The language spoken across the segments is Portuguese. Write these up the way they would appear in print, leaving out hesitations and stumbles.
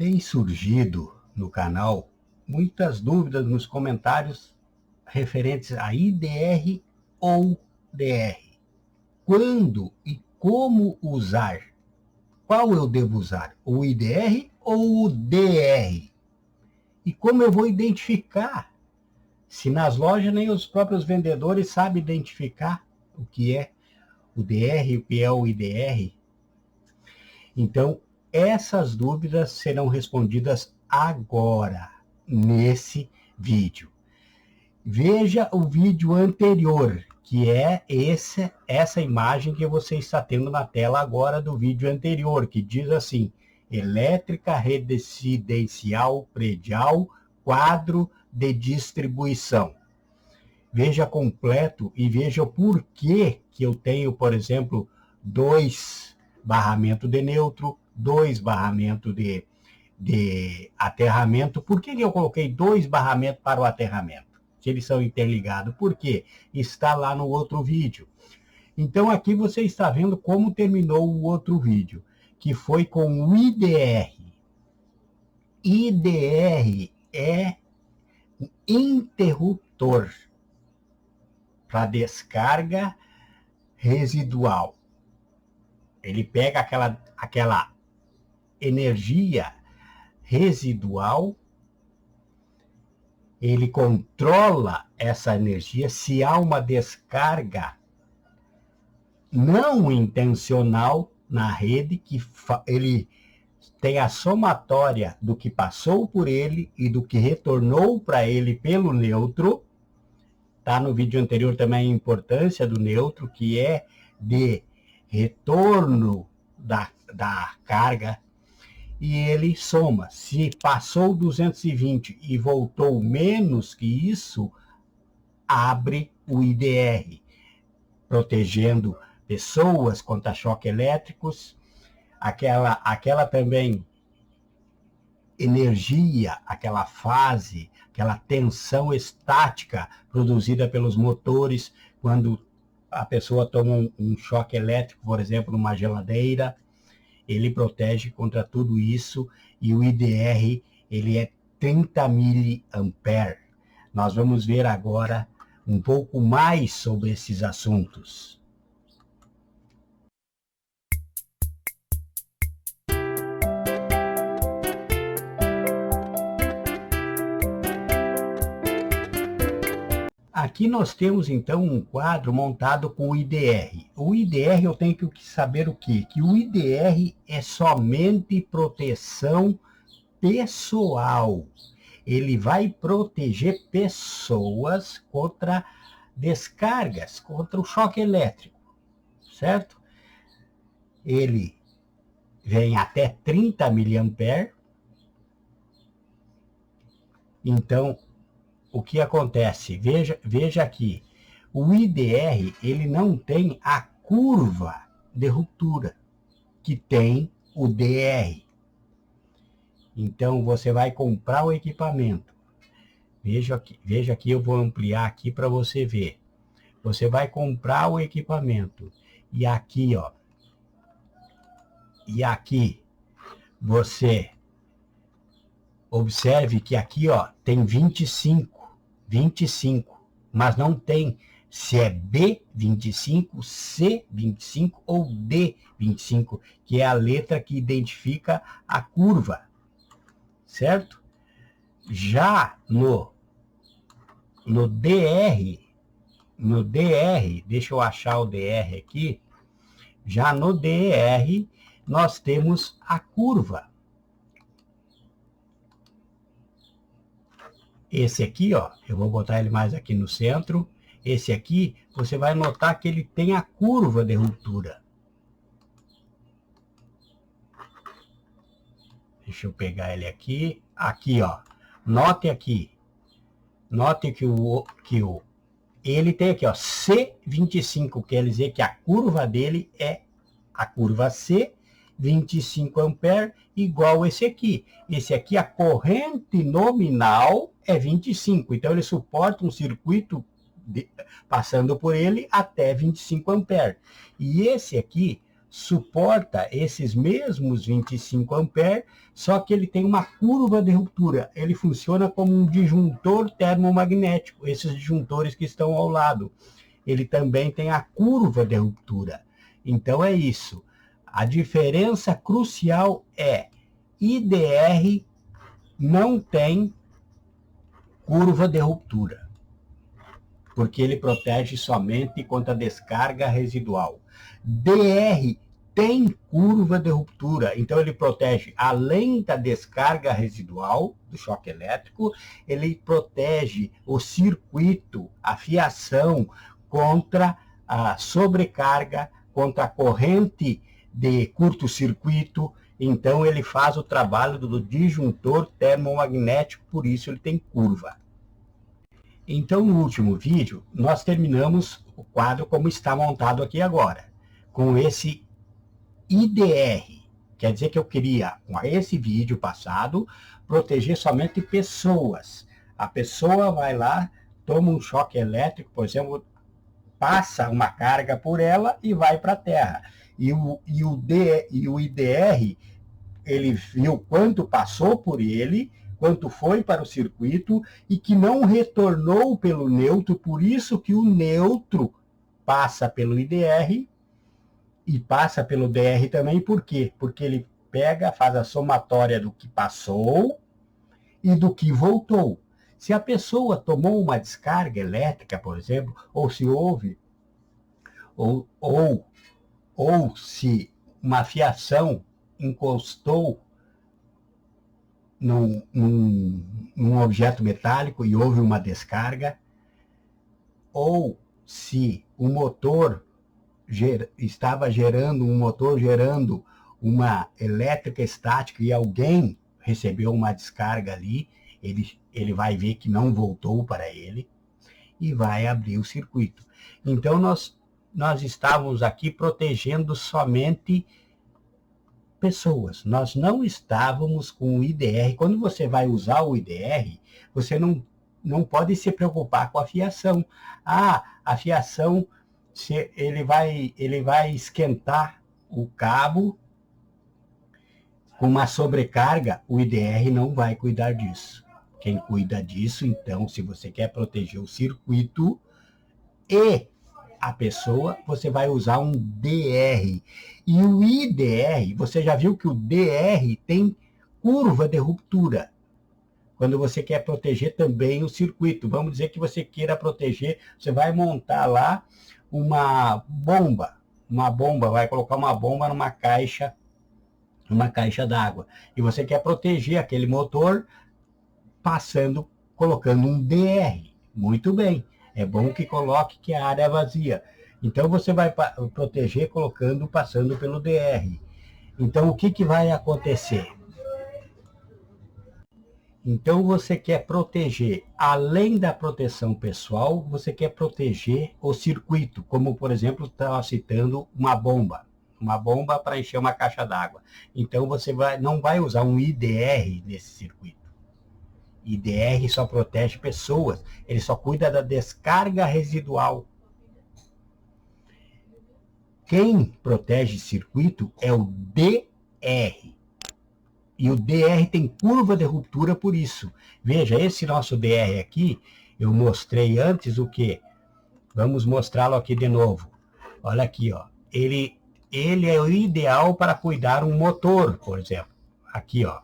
Tem surgido no canal muitas dúvidas nos comentários referentes a IDR ou DR. Quando e como usar? Qual eu devo usar? O IDR ou o DR? E como eu vou identificar? Se nas lojas nem os próprios vendedores sabem identificar o que é o DR e o que é o IDR. Então, essas dúvidas serão respondidas agora, nesse vídeo. Veja o vídeo anterior, que é essa imagem que você está tendo na tela agora do vídeo anterior, que diz assim: elétrica residencial predial, quadro de distribuição. Veja completo e veja o porquê que eu tenho, por exemplo, 2 barramentos de neutro, 2 barramentos de aterramento. Por que eu coloquei 2 barramentos para o aterramento? Se eles são interligados. Por quê? Está lá no outro vídeo. Então aqui você está vendo como terminou o outro vídeo, que foi com o IDR. IDR é um interruptor para descarga residual. Ele pega aquela energia residual, ele controla essa energia. Se há uma descarga não intencional na rede, que ele tem a somatória do que passou por ele e do que retornou para ele pelo neutro. Está no vídeo anterior também a importância do neutro, que é de retorno da carga, e ele soma. Se passou 220 e voltou menos que isso, abre o IDR, protegendo pessoas contra choques elétricos, aquela também energia, aquela fase, aquela tensão estática produzida pelos motores quando a pessoa toma um choque elétrico, por exemplo, numa geladeira. Ele protege contra tudo isso, e o IDR ele é 30 mA. Nós vamos ver agora um pouco mais sobre esses assuntos. Aqui nós temos então um quadro montado com o IDR. O IDR eu tenho que saber o quê? Que o IDR é somente proteção pessoal. Ele vai proteger pessoas contra descargas, contra o choque elétrico, certo? Ele vem até 30 mA. Então, o que acontece? Veja aqui, o IDR ele não tem a curva de ruptura que tem o DR. Então você vai comprar o equipamento. Veja aqui, eu vou ampliar aqui para você ver. Você vai comprar o equipamento e aqui, ó, e aqui você observe que aqui, ó, tem 25, mas não tem se é B25, C25 ou D25, que é a letra que identifica a curva, certo? Já no DR, deixa eu achar o DR aqui, já no DR nós temos a curva. Esse aqui, ó, eu vou botar ele mais aqui no centro. Esse aqui, você vai notar que ele tem a curva de ruptura. Deixa eu pegar ele aqui. Aqui, ó. Note aqui. Note que ele tem aqui, ó, C25, quer dizer que a curva dele é a curva C, 25 ampere, igual esse aqui. Esse aqui, a corrente nominal é 25. Então, ele suporta um circuito passando por ele até 25 ampere. E esse aqui suporta esses mesmos 25 amperes, só que ele tem uma curva de ruptura. Ele funciona como um disjuntor termomagnético, esses disjuntores que estão ao lado. Ele também tem a curva de ruptura. Então é isso. A diferença crucial é IDR não tem curva de ruptura, porque ele protege somente contra a descarga residual. DR tem curva de ruptura, então ele protege além da descarga residual do choque elétrico, ele protege o circuito, a fiação contra a sobrecarga, contra a corrente de curto-circuito. Então ele faz o trabalho do disjuntor termomagnético, por isso ele tem curva. Então, no último vídeo, nós terminamos o quadro como está montado aqui agora, com esse IDR. Quer dizer que eu queria, com esse vídeo passado, proteger somente pessoas. A pessoa vai lá, toma um choque elétrico, por exemplo, passa uma carga por ela e vai para a Terra. E o IDR, ele viu quanto passou por ele, quanto foi para o circuito e que não retornou pelo neutro, por isso que o neutro passa pelo IDR e passa pelo DR também. Por quê? Porque ele pega, faz a somatória do que passou e do que voltou. Se a pessoa tomou uma descarga elétrica, por exemplo, ou se houve, ou se uma fiação encostou num objeto metálico e houve uma descarga, ou se o motor estava gerando uma elétrica estática e alguém recebeu uma descarga ali, ele vai ver que não voltou para ele e vai abrir o circuito. Então nós estávamos aqui protegendo somente pessoas. Nós não estávamos com o IDR. Quando você vai usar o IDR, você não pode se preocupar com a fiação. A fiação, ele vai esquentar o cabo com uma sobrecarga. O IDR não vai cuidar disso. Quem cuida disso, então, se você quer proteger o circuito e a pessoa, você vai usar um DR. E o IDR, você já viu que o DR tem curva de ruptura. Quando você quer proteger também o circuito. Vamos dizer que você queira proteger, você vai montar lá uma bomba, vai colocar uma bomba numa caixa d'água. E você quer proteger aquele motor colocando um DR. Muito bem. É bom que coloque que a área é vazia. Então você vai proteger passando pelo DR. Então o que vai acontecer? Então você quer proteger, além da proteção pessoal, você quer proteger o circuito, como por exemplo, estava citando uma bomba para encher uma caixa d'água. Então você não vai usar um IDR nesse circuito. IDR só protege pessoas, ele só cuida da descarga residual. Quem protege circuito é o DR. E o DR tem curva de ruptura por isso. Veja, esse nosso DR aqui, eu mostrei antes o quê? Vamos mostrá-lo aqui de novo. Olha aqui, ó. Ele é o ideal para cuidar um motor, por exemplo. Aqui, ó.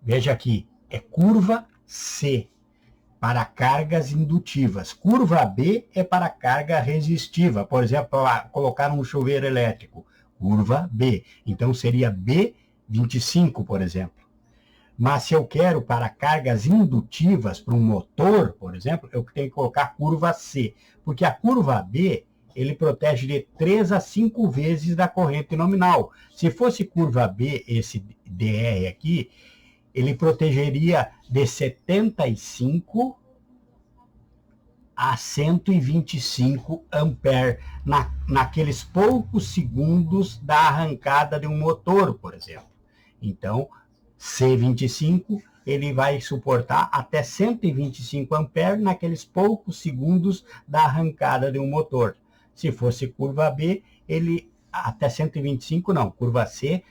Veja aqui. É curva C, para cargas indutivas. Curva B é para carga resistiva. Por exemplo, para colocar um chuveiro elétrico. Curva B. Então, seria B25, por exemplo. Mas se eu quero para cargas indutivas, para um motor, por exemplo, eu tenho que colocar curva C. Porque a curva B, ele protege de 3 a 5 vezes da corrente nominal. Se fosse curva B, esse DR aqui, ele protegeria de 75 a 125 amperes naqueles poucos segundos da arrancada de um motor, por exemplo. Então, C25, ele vai suportar até 125 amperes naqueles poucos segundos da arrancada de um motor. Se fosse curva B, até 125 não, curva C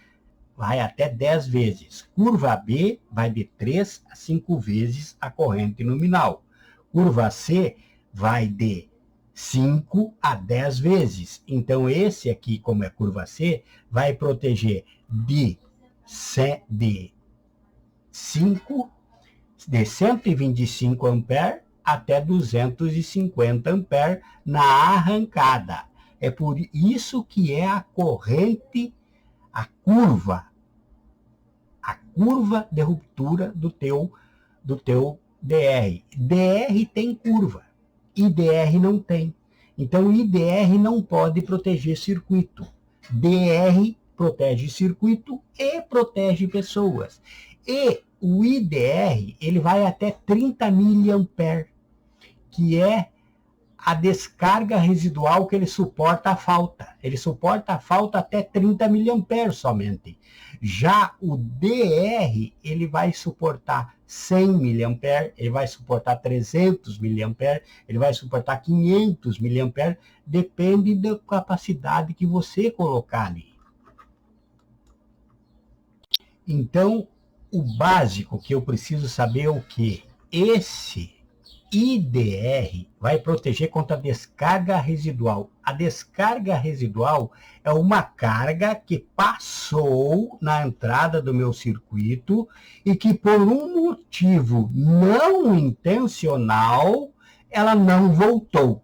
vai até 10 vezes. Curva B vai de 3 a 5 vezes a corrente nominal. Curva C vai de 5 a 10 vezes. Então, esse aqui, como é curva C, vai proteger de 125 amperes até 250 amperes na arrancada. É por isso que é a corrente, a curva de ruptura do teu DR. DR tem curva, IDR não tem. Então, IDR não pode proteger circuito. DR protege circuito e protege pessoas. E o IDR, ele vai até 30 miliamperes, que é a descarga residual que ele suporta a falta. Ele suporta a falta até 30 miliamperes somente. Já o DR, ele vai suportar 100 miliamperes, ele vai suportar 300 miliamperes, ele vai suportar 500 miliamperes, depende da capacidade que você colocar ali. Então, o básico que eu preciso saber é o quê? Esse IDR vai proteger contra a descarga residual. A descarga residual é uma carga que passou na entrada do meu circuito e que, por um motivo não intencional, ela não voltou.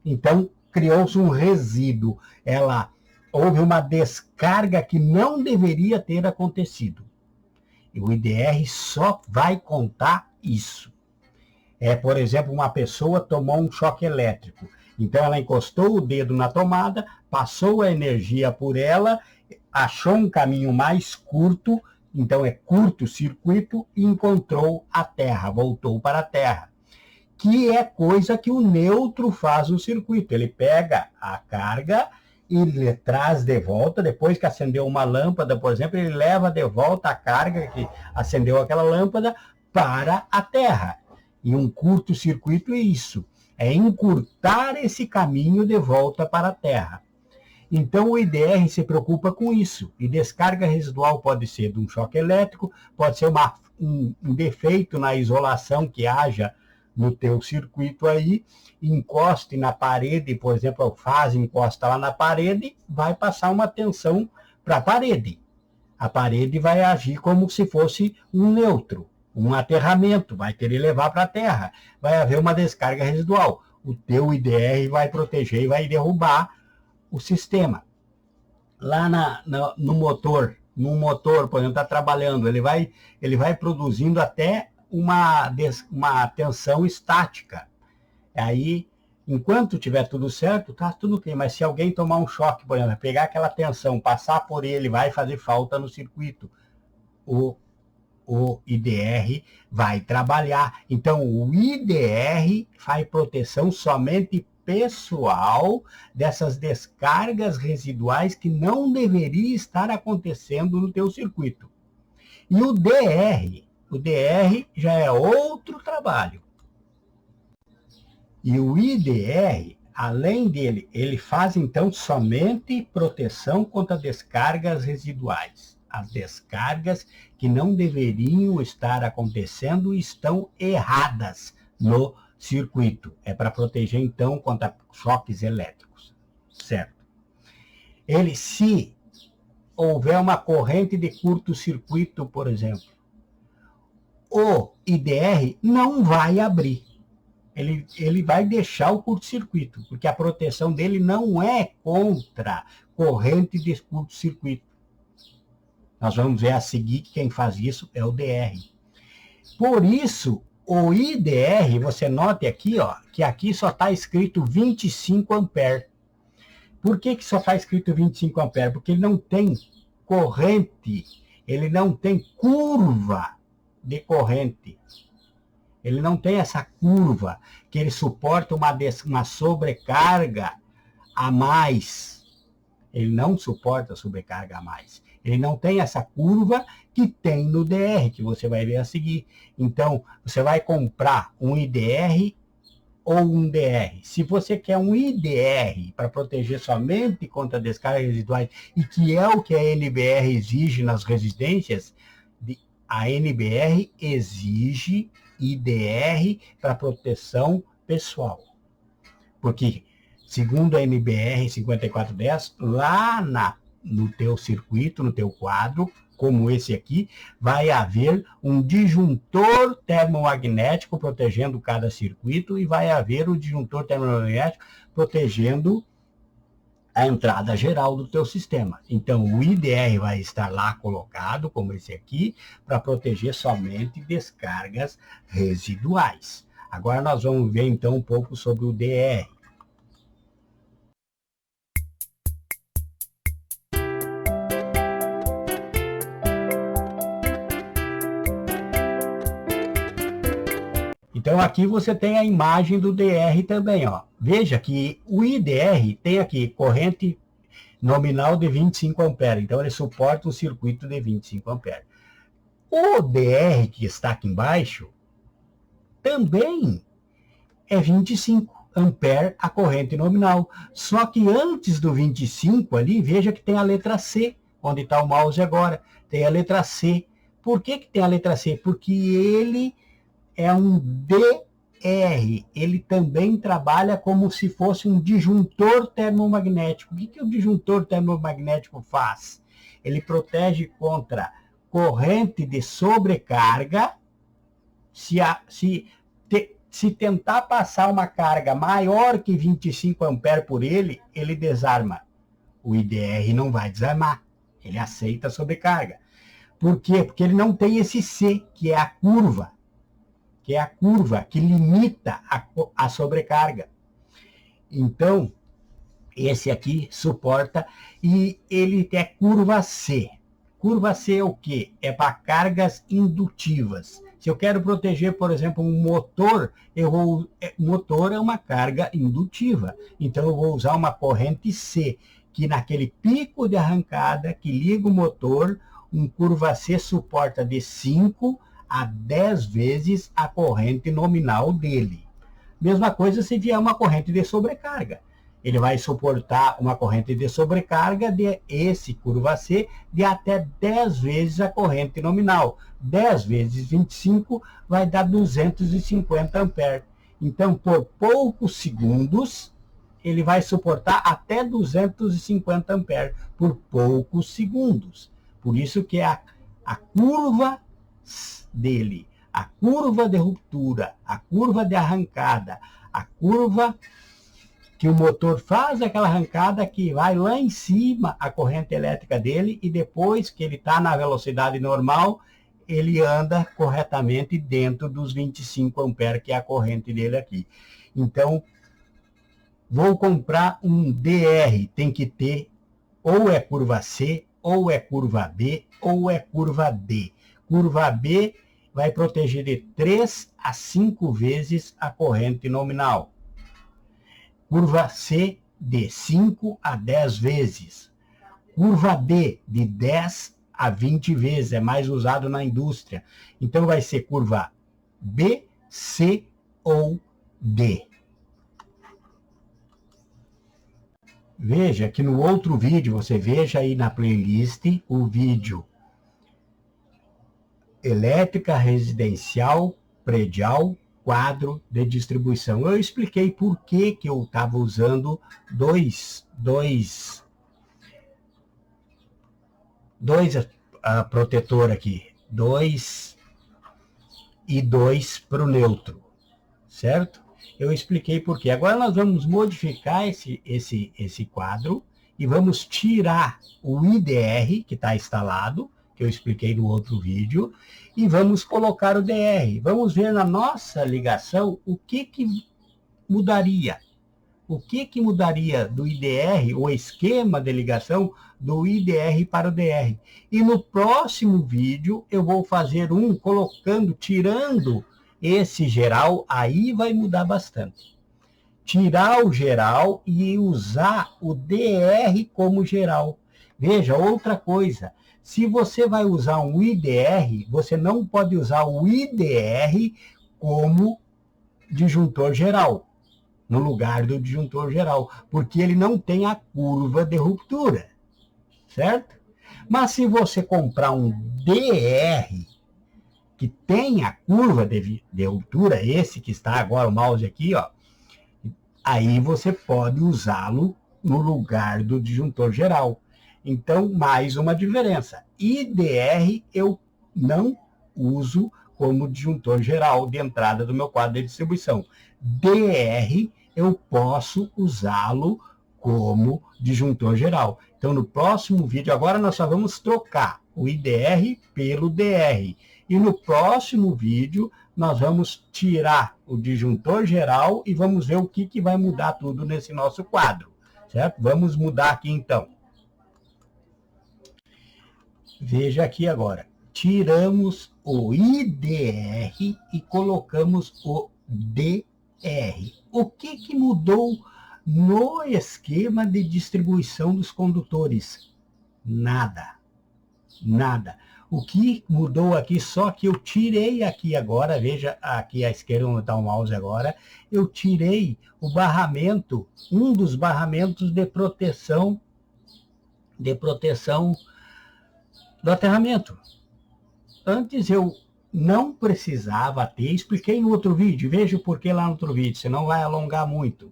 Então, criou-se um resíduo. Houve uma descarga que não deveria ter acontecido. E o IDR só vai contar isso. Por exemplo, uma pessoa tomou um choque elétrico. Então, ela encostou o dedo na tomada, passou a energia por ela, achou um caminho mais curto, então é curto-circuito, e encontrou a terra, voltou para a terra. Que é coisa que o neutro faz no circuito. Ele pega a carga e ele traz de volta, depois que acendeu uma lâmpada, por exemplo, ele leva de volta a carga que acendeu aquela lâmpada para a terra. E um curto-circuito é isso, é encurtar esse caminho de volta para a Terra. Então, o IDR se preocupa com isso. E descarga residual pode ser de um choque elétrico, pode ser um defeito na isolação que haja no teu circuito aí, encoste na parede, por exemplo, a fase encosta lá na parede, vai passar uma tensão para a parede. A parede vai agir como se fosse um neutro. Um aterramento, vai querer levar para a terra, vai haver uma descarga residual. O teu IDR vai proteger e vai derrubar o sistema. Lá no motor, por exemplo, está trabalhando, ele vai produzindo até uma tensão estática. Aí, enquanto tiver tudo certo, tá tudo ok. Mas se alguém tomar um choque, por exemplo, pegar aquela tensão, passar por ele, vai fazer falta no circuito. O IDR vai trabalhar. Então, o IDR faz proteção somente pessoal dessas descargas residuais que não deveria estar acontecendo no teu circuito. E o DR já é outro trabalho. E o IDR, além dele, ele faz então somente proteção contra descargas residuais. As descargas que não deveriam estar acontecendo estão erradas no circuito. É para proteger, então, contra choques elétricos. Certo? Se houver uma corrente de curto-circuito, por exemplo, o IDR não vai abrir. Ele vai deixar o curto-circuito, porque a proteção dele não é contra corrente de curto-circuito. Nós vamos ver a seguir que quem faz isso é o DR. Por isso, o IDR, você note aqui, que aqui só está escrito 25 amperes. Por que só está escrito 25 amperes? Porque ele não tem corrente, ele não tem curva de corrente. Ele não tem essa curva que ele suporta uma sobrecarga a mais. Ele não suporta sobrecarga a mais. Ele não tem essa curva que tem no DR, que você vai ver a seguir. Então, você vai comprar um IDR ou um DR. Se você quer um IDR para proteger somente contra descargas residuais, e que é o que a NBR exige nas residências, a NBR exige IDR para proteção pessoal. Porque, segundo a NBR 5410, lá no teu circuito, no teu quadro, como esse aqui, vai haver um disjuntor termomagnético protegendo cada circuito e vai haver o disjuntor termomagnético protegendo a entrada geral do teu sistema. Então, o IDR vai estar lá colocado, como esse aqui, para proteger somente descargas residuais. Agora nós vamos ver, então, um pouco sobre o DR. Então, aqui você tem a imagem do DR também, ó. Veja que o IDR tem aqui corrente nominal de 25 amperes. Então, ele suporta um circuito de 25 amperes. O DR, que está aqui embaixo, também é 25 amperes a corrente nominal. Só que antes do 25 ali, veja que tem a letra C, onde está o mouse agora. Tem a letra C. Por que tem a letra C? Porque ele é um DR, ele também trabalha como se fosse um disjuntor termomagnético. O que o disjuntor termomagnético faz? Ele protege contra corrente de sobrecarga. Se tentar passar uma carga maior que 25 amperes por ele, ele desarma. O IDR não vai desarmar, ele aceita a sobrecarga. Por quê? Porque ele não tem esse C, que é a curva que limita a sobrecarga. Então, esse aqui suporta, e ele é curva C. Curva C é o quê? É para cargas indutivas. Se eu quero proteger, por exemplo, um motor, motor é uma carga indutiva. Então, eu vou usar uma corrente C, que naquele pico de arrancada que liga o motor, um curva C suporta de 5 a 10 vezes a corrente nominal dele. Mesma coisa se vier uma corrente de sobrecarga. Ele vai suportar uma corrente de sobrecarga de esse curva C de até 10 vezes a corrente nominal. 10 vezes 25 vai dar 250 amperes. Então, por poucos segundos, ele vai suportar até 250 amperes por poucos segundos. Por isso que a curva dele, a curva de ruptura, a curva de arrancada, a curva que o motor faz aquela arrancada que vai lá em cima a corrente elétrica dele, e depois que ele está na velocidade normal, ele anda corretamente dentro dos 25 amperes, que é a corrente dele aqui. Então, vou comprar um DR, tem que ter ou é curva C, ou é curva B, ou é curva D. Curva B vai proteger de 3 a 5 vezes a corrente nominal. Curva C, de 5 a 10 vezes. Curva D, de 10 a 20 vezes. É mais usado na indústria. Então, vai ser curva B, C ou D. Veja que no outro vídeo, você veja aí na playlist o vídeo Elétrica Residencial Predial Quadro de Distribuição. Eu expliquei por que eu estava usando dois protetor aqui, 2 e 2 para o neutro, certo? Eu expliquei por quê. Agora nós vamos modificar esse quadro e vamos tirar o IDR que está instalado, que eu expliquei no outro vídeo, e vamos colocar o DR. Vamos ver na nossa ligação o que mudaria. O que mudaria do IDR, o esquema de ligação do IDR para o DR. E no próximo vídeo eu vou fazer um tirando esse geral, aí vai mudar bastante. Tirar o geral e usar o DR como geral. Veja, outra coisa. Se você vai usar um IDR, você não pode usar o IDR como disjuntor geral. no lugar do disjuntor geral, porque ele não tem a curva de ruptura, certo? Mas se você comprar um DR, que tem a curva de ruptura, esse que está agora, o mouse aqui, ó, aí você pode usá-lo no lugar do disjuntor geral. Então, mais uma diferença. IDR eu não uso como disjuntor geral de entrada do meu quadro de distribuição. DR eu posso usá-lo como disjuntor geral. Então, no próximo vídeo, agora nós só vamos trocar o IDR pelo DR. E no próximo vídeo, nós vamos tirar o disjuntor geral e vamos ver o que vai mudar tudo nesse nosso quadro, certo? Vamos mudar aqui, então. Veja aqui agora. Tiramos o IDR e colocamos o DR. O que mudou no esquema de distribuição dos condutores? Nada. Nada. O que mudou aqui, só que eu tirei aqui agora, veja aqui à esquerda onde está o mouse agora, eu tirei o barramento, um dos barramentos de proteção do aterramento. Antes eu não precisava ter, expliquei no outro vídeo, veja o porquê lá no outro vídeo, senão vai alongar muito.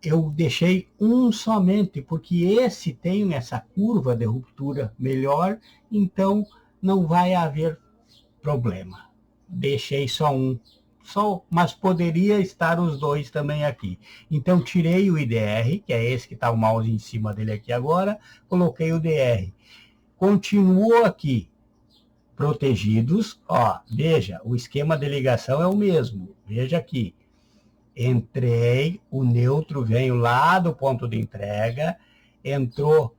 Eu deixei um somente, porque esse tem essa curva de ruptura melhor, então não vai haver problema. Deixei só um, mas poderia estar os dois também aqui. Então tirei o IDR, que é esse que está o mouse em cima dele aqui agora, coloquei o DR. Continuou aqui, protegidos, ó, veja, o esquema de ligação é o mesmo, veja aqui. Entrei, o neutro veio lá do ponto de entrega, entrou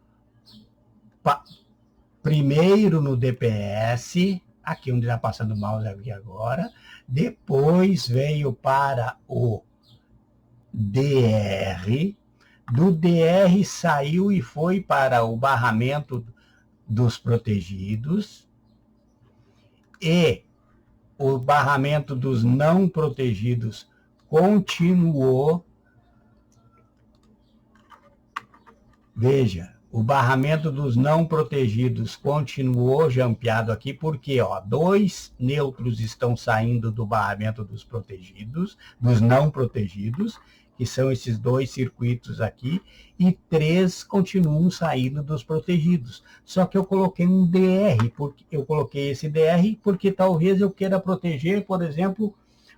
primeiro no DPS, aqui onde está passando o mouse aqui agora, depois veio para o DR, do DR saiu e foi para o barramento dos protegidos, e o barramento dos não protegidos continuou. Veja, o barramento dos não protegidos continuou jampeado aqui, porque ó, 2 neutros estão saindo do barramento dos protegidos, dos não protegidos, que são esses 2 circuitos aqui, e 3 continuam saindo dos protegidos. Só que eu coloquei um DR, porque eu coloquei esse DR porque talvez eu queira proteger, por exemplo,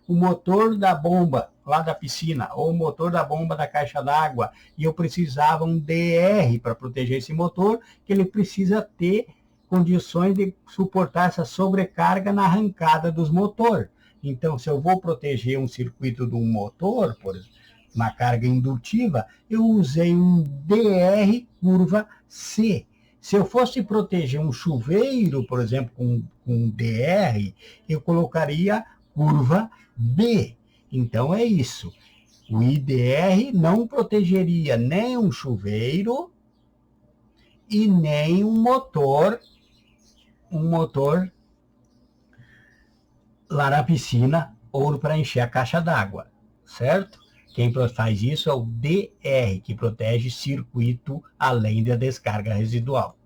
o motor da bomba lá da piscina, ou o motor da bomba da caixa d'água, e eu precisava um DR para proteger esse motor, que ele precisa ter condições de suportar essa sobrecarga na arrancada dos motores. Então, se eu vou proteger um circuito de um motor, por exemplo, uma carga indutiva, eu usei um DR curva C. Se eu fosse proteger um chuveiro, por exemplo, com DR, eu colocaria curva B. Então é isso. O IDR não protegeria nem um chuveiro e nem um motor lá na piscina ou para encher a caixa d'água, certo? Quem faz isso é o DR, que protege circuito além da descarga residual.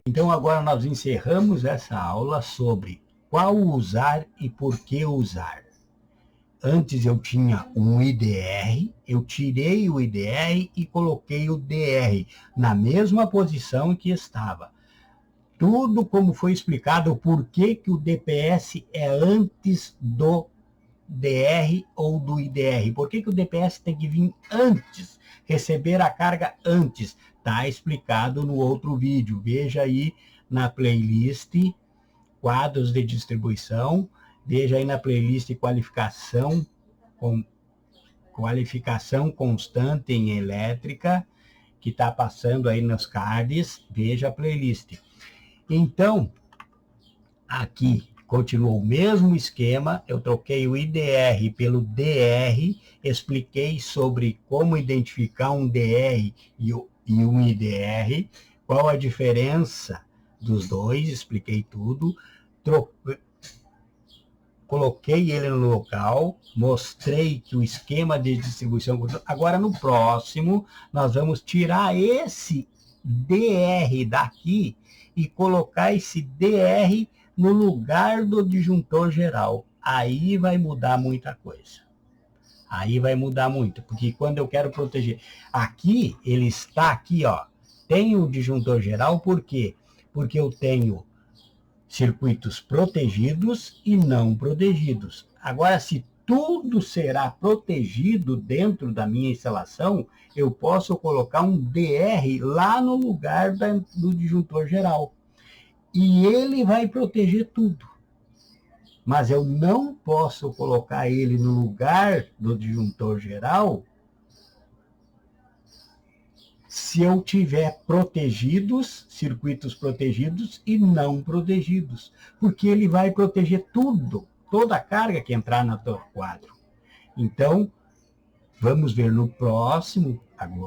Então agora nós encerramos essa aula sobre qual usar e por que usar. Antes eu tinha um IDR, eu tirei o IDR e coloquei o DR na mesma posição que estava. Tudo como foi explicado, o porquê que o DPS é antes do DR ou do IDR. Por que o DPS tem que vir antes, receber a carga antes? Está explicado no outro vídeo. Veja aí na playlist quadros de distribuição. Veja aí na playlist qualificação constante em elétrica, que está passando aí nos cards. Veja a playlist. Então, aqui continuou o mesmo esquema, eu troquei o IDR pelo DR, expliquei sobre como identificar um DR e um IDR, qual a diferença dos dois, expliquei tudo, coloquei ele no local, mostrei que o esquema de distribuição... Agora, no próximo, nós vamos tirar esse DR daqui e colocar esse DR no lugar do disjuntor geral. Aí vai mudar muita coisa. Aí vai mudar muito, porque quando eu quero proteger... Aqui, ele está aqui, ó. Tem o disjuntor geral, por quê? Porque eu tenho circuitos protegidos e não protegidos. Agora, se tudo será protegido dentro da minha instalação, eu posso colocar um DR lá no lugar do disjuntor geral. E ele vai proteger tudo. Mas eu não posso colocar ele no lugar do disjuntor geral se eu tiver circuitos protegidos e não protegidos, porque ele vai proteger tudo, toda a carga que entrar no teu quadro. Então, vamos ver no próximo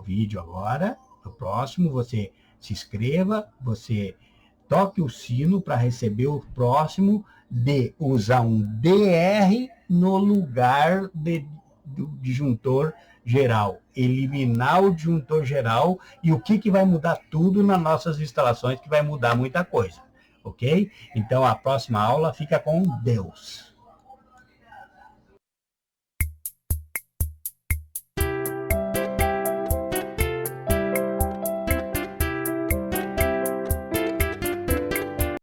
vídeo agora. No próximo, você se inscreva, você toque o sino para receber o próximo de usar um DR no lugar do disjuntor geral, eliminar o disjuntor geral. E o que vai mudar tudo nas nossas instalações, que vai mudar muita coisa, ok? Então, a próxima aula fica com Deus.